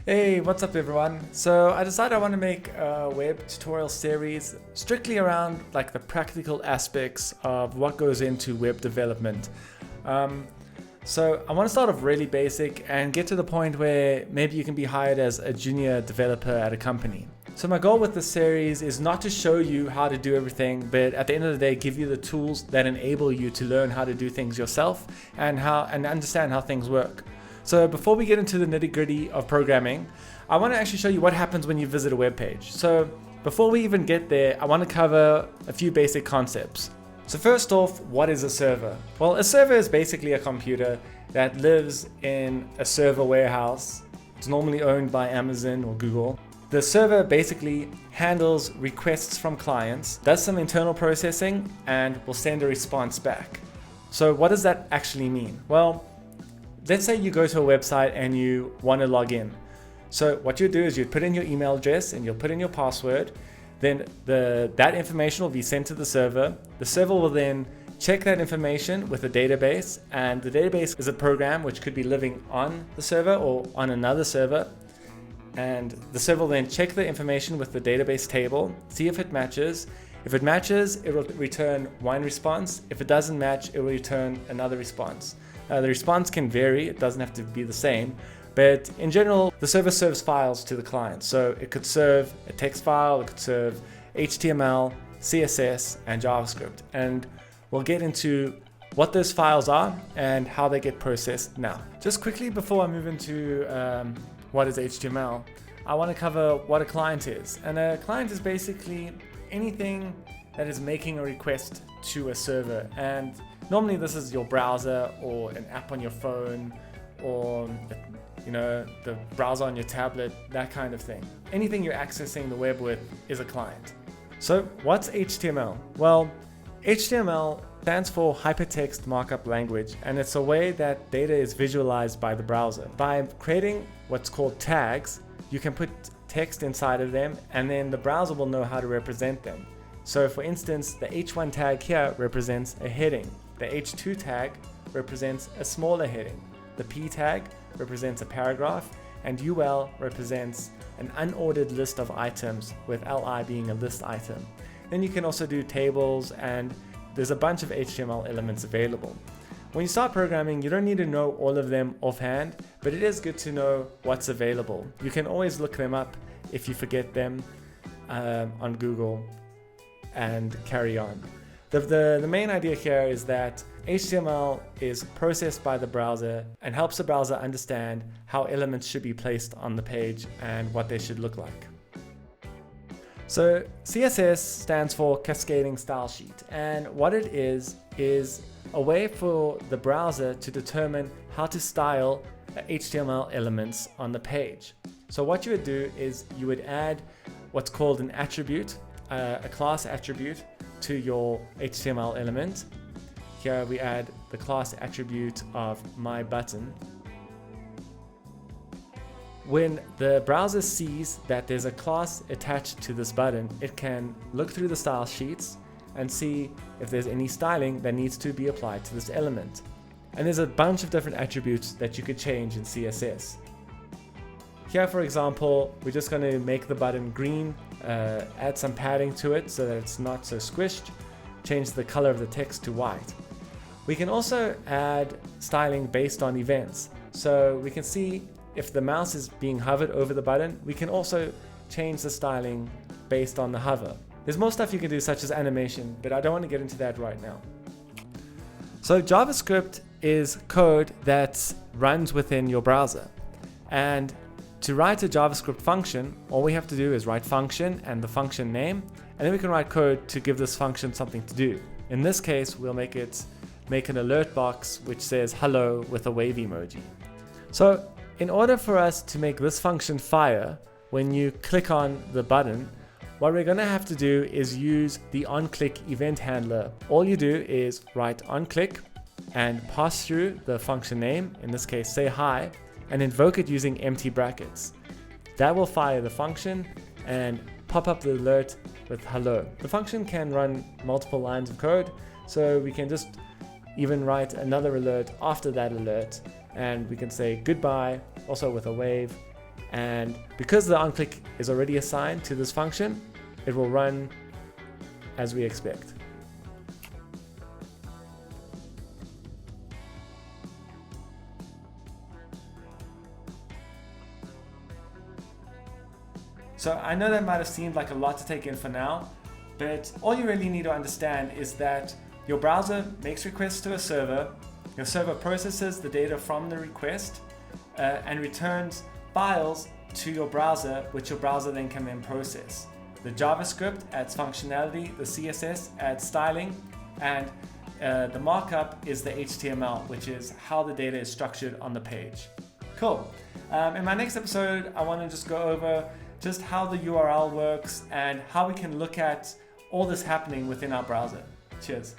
Hey, what's up everyone? So I decided I want to make a web tutorial series strictly around like the practical aspects of what goes into web development. So I want to start off really basic and get to the point where maybe you can be hired as a junior developer at a company. So my goal with this series is not to show you how to do everything, but at the end of the day, give you the tools that enable you to learn how to do things yourself and understand how things work. So before we get into the nitty-gritty of programming, I want to actually show you what happens when you visit a web page. So before we even get there, I want to cover a few basic concepts. So first off, what is a server? Well, a server is basically a computer that lives in a server warehouse. It's normally owned by Amazon or Google. The server basically handles requests from clients, does some internal processing, and will send a response back. So what does that actually mean? Well, let's say you go to a website and you want to log in. So what you do is you put in your email address and you'll put in your password. Then that information will be sent to the server. The server will then check that information with a database, and the database is a program which could be living on the server or on another server. And the server will then check the information with the database table, see if it matches. If it matches, it will return one response. If it doesn't match, it will return another response. The response can vary, it doesn't have to be the same, but in general, the server serves files to the client. So it could serve a text file, it could serve HTML, CSS, and JavaScript. And we'll get into what those files are and how they get processed now. Just quickly before I move into what is HTML, I want to cover what a client is. And a client is basically anything that is making a request to a server. And normally this is your browser or an app on your phone or the browser on your tablet, that kind of thing. Anything you're accessing the web with is a client. So what's HTML? Well, HTML stands for Hypertext Markup Language, and it's a way that data is visualized by the browser. By creating what's called tags, you can put text inside of them and then the browser will know how to represent them. So for instance, the H1 tag here represents a heading. The H2 tag represents a smaller heading. The P tag represents a paragraph, and UL represents an unordered list of items, with LI being a list item. Then you can also do tables, and there's a bunch of HTML elements available. When you start programming, you don't need to know all of them offhand, but it is good to know what's available. You can always look them up if you forget them on Google and carry on. The main idea here is that HTML is processed by the browser and helps the browser understand how elements should be placed on the page and what they should look like. So CSS stands for Cascading Style Sheet, and what it is a way for the browser to determine how to style HTML elements on the page. So what you would do is you would add what's called an attribute, a class attribute, to your HTML element. Here we add the class attribute of my button. When the browser sees that there's a class attached to this button, it can look through the style sheets and see if there's any styling that needs to be applied to this element. And there's a bunch of different attributes that you could change in CSS. Here, for example, we're just going to make the button green, add some padding to it so that it's not so squished, change the color of the text to white. We can also add styling based on events. So we can see if the mouse is being hovered over the button, we can also change the styling based on the hover. There's more stuff you can do, such as animation, but I don't want to get into that right now. So JavaScript is code that runs within your browser. And to write a JavaScript function, all we have to do is write function and the function name, and then we can write code to give this function something to do. In this case, we'll make an alert box which says hello with a wave emoji. So in order for us to make this function fire, when you click on the button, what we're going to have to do is use the onClick event handler. All you do is write onClick and pass through the function name, in this case say hi, and invoke it using empty brackets. That will fire the function and pop up the alert with hello. The function can run multiple lines of code, so we can just even write another alert after that alert, and we can say goodbye also with a wave, And because the onClick is already assigned to this function, it will run as we expect. So I know that might have seemed like a lot to take in for now, but all you really need to understand is that your browser makes requests to a server, your server processes the data from the request, and returns files to your browser, which your browser then can then process. The JavaScript adds functionality, the CSS adds styling, and the markup is the HTML, which is how the data is structured on the page. Cool. In my next episode, I want to just go over just how the URL works and how we can look at all this happening within our browser. Cheers.